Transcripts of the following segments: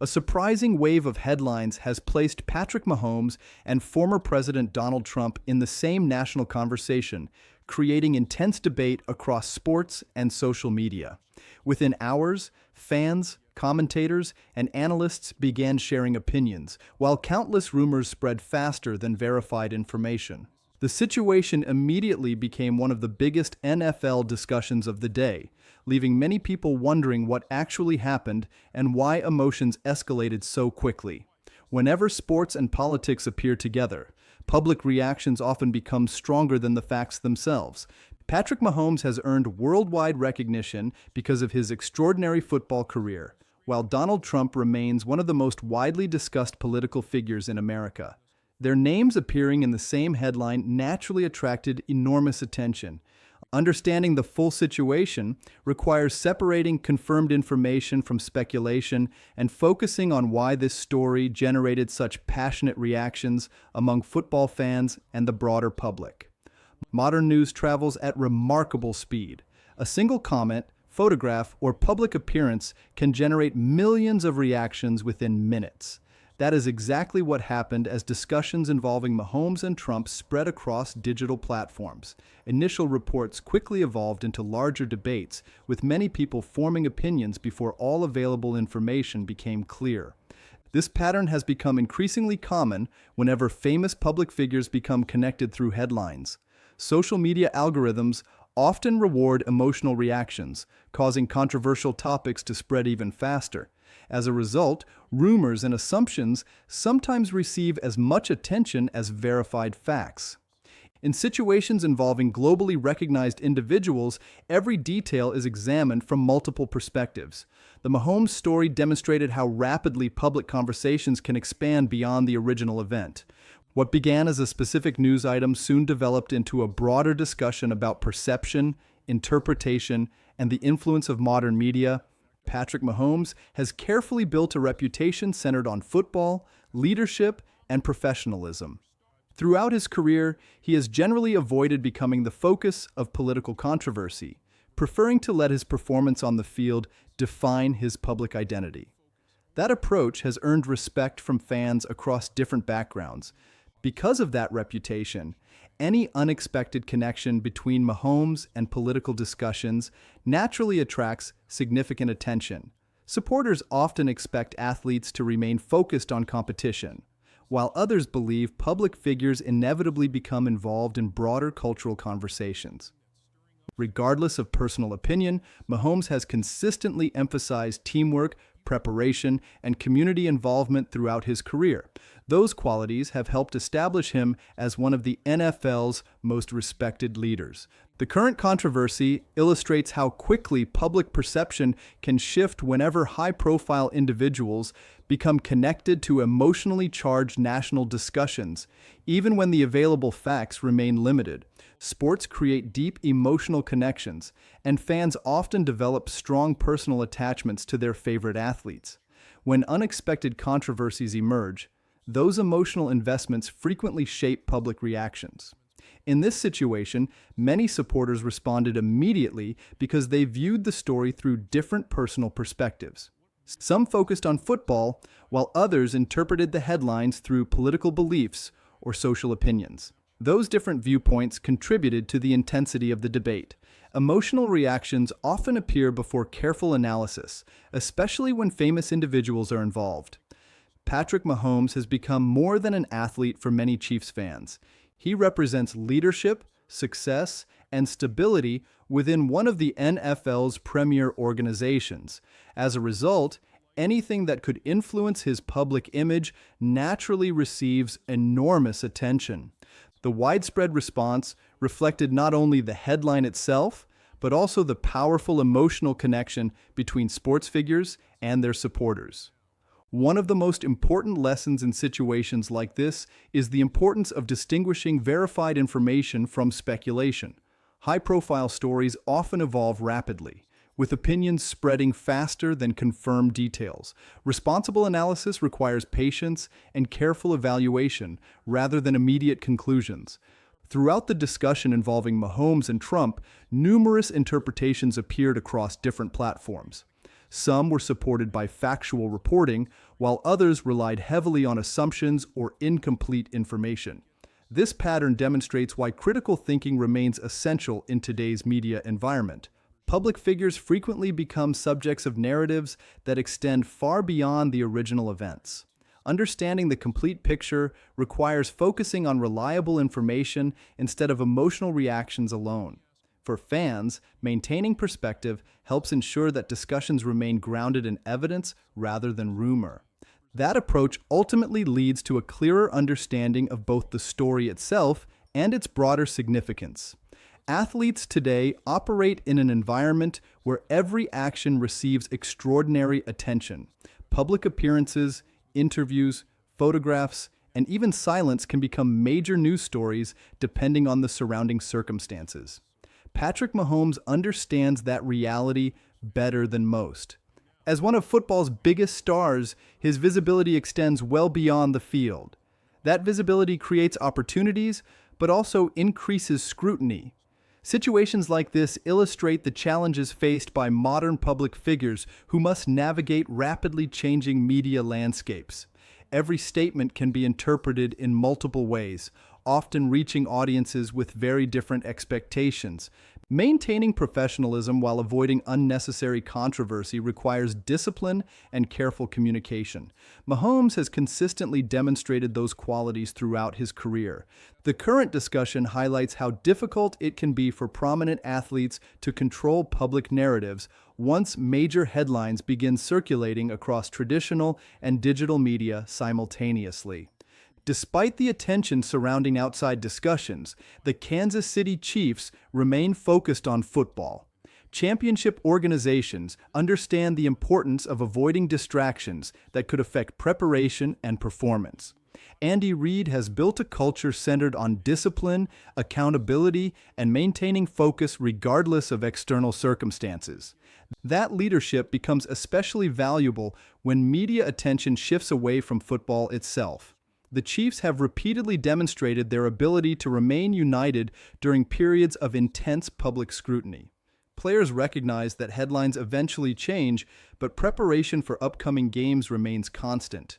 A surprising wave of headlines has placed Patrick Mahomes and former President Donald Trump in the same national conversation, creating intense debate across sports and social media. Within hours, fans, commentators, and analysts began sharing opinions, while countless rumors spread faster than verified information. The situation immediately became one of the biggest NFL discussions of the day, leaving many people wondering what actually happened and why emotions escalated so quickly. Whenever sports and politics appear together, public reactions often become stronger than the facts themselves. Patrick Mahomes has earned worldwide recognition because of his extraordinary football career, while Donald Trump remains one of the most widely discussed political figures in America. Their names appearing in the same headline naturally attracted enormous attention. Understanding the full situation requires separating confirmed information from speculation and focusing on why this story generated such passionate reactions among football fans and the broader public. Modern news travels at remarkable speed. A single comment, photograph, or public appearance can generate millions of reactions within minutes. That is exactly what happened as discussions involving Mahomes and Trump spread across digital platforms. Initial reports quickly evolved into larger debates, with many people forming opinions before all available information became clear. This pattern has become increasingly common whenever famous public figures become connected through headlines. Social media algorithms often reward emotional reactions, causing controversial topics to spread even faster. As a result, rumors and assumptions sometimes receive as much attention as verified facts. In situations involving globally recognized individuals, every detail is examined from multiple perspectives. The Mahomes story demonstrated how rapidly public conversations can expand beyond the original event. What began as a specific news item soon developed into a broader discussion about perception, interpretation, and the influence of modern media. Patrick Mahomes has carefully built a reputation centered on football, leadership, and professionalism. Throughout his career, he has generally avoided becoming the focus of political controversy, preferring to let his performance on the field define his public identity. That approach has earned respect from fans across different backgrounds. Because of that reputation, any unexpected connection between Mahomes and political discussions naturally attracts significant attention. Supporters often expect athletes to remain focused on competition, while others believe public figures inevitably become involved in broader cultural conversations. Regardless of personal opinion, Mahomes has consistently emphasized teamwork, preparation, and community involvement throughout his career. Those qualities have helped establish him as one of the NFL's most respected leaders. The current controversy illustrates how quickly public perception can shift whenever high-profile individuals become connected to emotionally charged national discussions, even when the available facts remain limited. Sports create deep emotional connections, and fans often develop strong personal attachments to their favorite athletes. When unexpected controversies emerge, those emotional investments frequently shape public reactions. In this situation, many supporters responded immediately because they viewed the story through different personal perspectives. Some focused on football, while others interpreted the headlines through political beliefs or social opinions. Those different viewpoints contributed to the intensity of the debate. Emotional reactions often appear before careful analysis, especially when famous individuals are involved. Patrick Mahomes has become more than an athlete for many Chiefs fans. He represents leadership, success, and stability within one of the NFL's premier organizations. As a result, anything that could influence his public image naturally receives enormous attention. The widespread response reflected not only the headline itself, but also the powerful emotional connection between sports figures and their supporters. One of the most important lessons in situations like this is the importance of distinguishing verified information from speculation. High-profile stories often evolve rapidly, with opinions spreading faster than confirmed details. Responsible analysis requires patience and careful evaluation rather than immediate conclusions. Throughout the discussion involving Mahomes and Trump, numerous interpretations appeared across different platforms. Some were supported by factual reporting, while others relied heavily on assumptions or incomplete information. This pattern demonstrates why critical thinking remains essential in today's media environment. Public figures frequently become subjects of narratives that extend far beyond the original events. Understanding the complete picture requires focusing on reliable information instead of emotional reactions alone. For fans, maintaining perspective helps ensure that discussions remain grounded in evidence rather than rumor. That approach ultimately leads to a clearer understanding of both the story itself and its broader significance. Athletes today operate in an environment where every action receives extraordinary attention. Public appearances, interviews, photographs, and even silence can become major news stories depending on the surrounding circumstances. Patrick Mahomes understands that reality better than most. As one of football's biggest stars, his visibility extends well beyond the field. That visibility creates opportunities, but also increases scrutiny. Situations like this illustrate the challenges faced by modern public figures who must navigate rapidly changing media landscapes. Every statement can be interpreted in multiple ways, often reaching audiences with very different expectations. Maintaining professionalism while avoiding unnecessary controversy requires discipline and careful communication. Mahomes has consistently demonstrated those qualities throughout his career. The current discussion highlights how difficult it can be for prominent athletes to control public narratives once major headlines begin circulating across traditional and digital media simultaneously. Despite the attention surrounding outside discussions, the Kansas City Chiefs remain focused on football. Championship organizations understand the importance of avoiding distractions that could affect preparation and performance. Andy Reid has built a culture centered on discipline, accountability, and maintaining focus regardless of external circumstances. That leadership becomes especially valuable when media attention shifts away from football itself. The Chiefs have repeatedly demonstrated their ability to remain united during periods of intense public scrutiny. Players recognize that headlines eventually change, but preparation for upcoming games remains constant.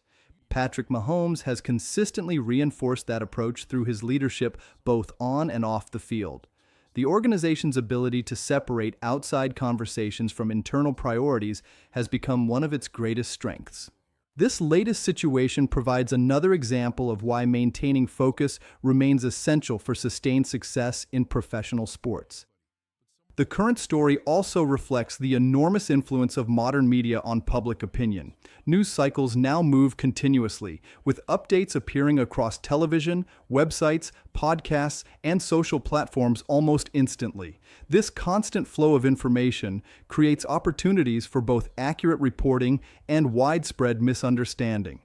Patrick Mahomes has consistently reinforced that approach through his leadership both on and off the field. The organization's ability to separate outside conversations from internal priorities has become one of its greatest strengths. This latest situation provides another example of why maintaining focus remains essential for sustained success in professional sports. The current story also reflects the enormous influence of modern media on public opinion. News cycles now move continuously, with updates appearing across television, websites, podcasts, and social platforms almost instantly. This constant flow of information creates opportunities for both accurate reporting and widespread misunderstanding.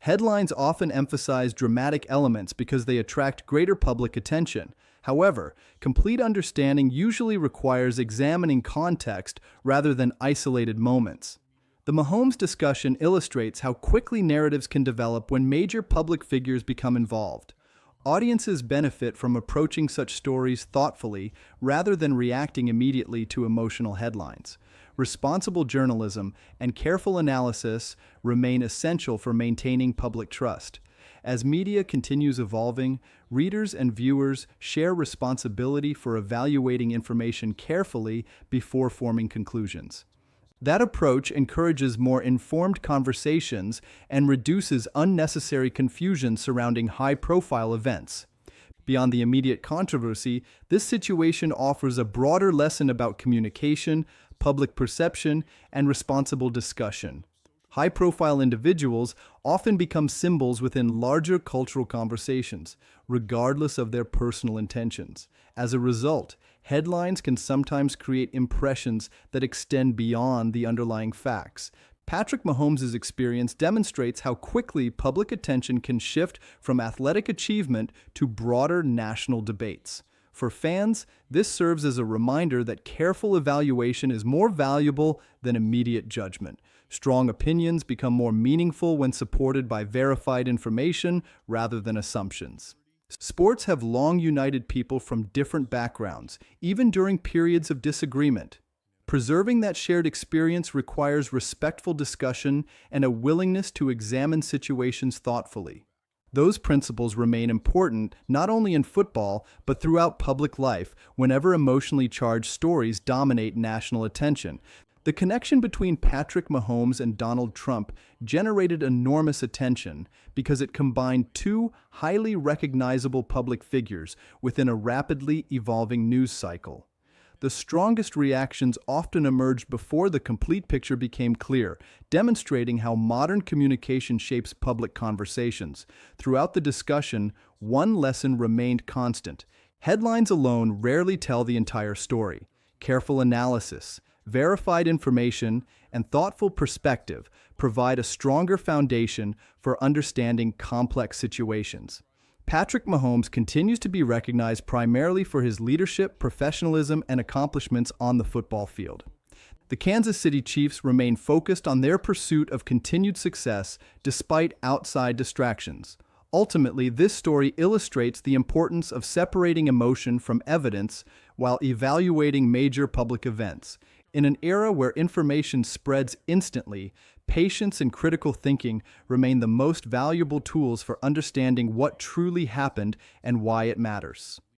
Headlines often emphasize dramatic elements because they attract greater public attention. However, complete understanding usually requires examining context rather than isolated moments. The Mahomes discussion illustrates how quickly narratives can develop when major public figures become involved. Audiences benefit from approaching such stories thoughtfully rather than reacting immediately to emotional headlines. Responsible journalism and careful analysis remain essential for maintaining public trust. As media continues evolving, readers and viewers share responsibility for evaluating information carefully before forming conclusions. That approach encourages more informed conversations and reduces unnecessary confusion surrounding high-profile events. Beyond the immediate controversy, this situation offers a broader lesson about communication, public perception, and responsible discussion. High-profile individuals often become symbols within larger cultural conversations, regardless of their personal intentions. As a result, headlines can sometimes create impressions that extend beyond the underlying facts. Patrick Mahomes' experience demonstrates how quickly public attention can shift from athletic achievement to broader national debates. For fans, this serves as a reminder that careful evaluation is more valuable than immediate judgment. Strong opinions become more meaningful when supported by verified information rather than assumptions. Sports have long united people from different backgrounds, even during periods of disagreement. Preserving that shared experience requires respectful discussion and a willingness to examine situations thoughtfully. Those principles remain important not only in football, but throughout public life whenever emotionally charged stories dominate national attention. The connection between Patrick Mahomes and Donald Trump generated enormous attention because it combined two highly recognizable public figures within a rapidly evolving news cycle. The strongest reactions often emerged before the complete picture became clear, demonstrating how modern communication shapes public conversations. Throughout the discussion, one lesson remained constant. Headlines alone rarely tell the entire story. Careful analysis, verified information, and thoughtful perspective provide a stronger foundation for understanding complex situations. Patrick Mahomes continues to be recognized primarily for his leadership, professionalism, and accomplishments on the football field. The Kansas City Chiefs remain focused on their pursuit of continued success despite outside distractions. Ultimately, this story illustrates the importance of separating emotion from evidence while evaluating major public events. In an era where information spreads instantly, patience and critical thinking remain the most valuable tools for understanding what truly happened and why it matters.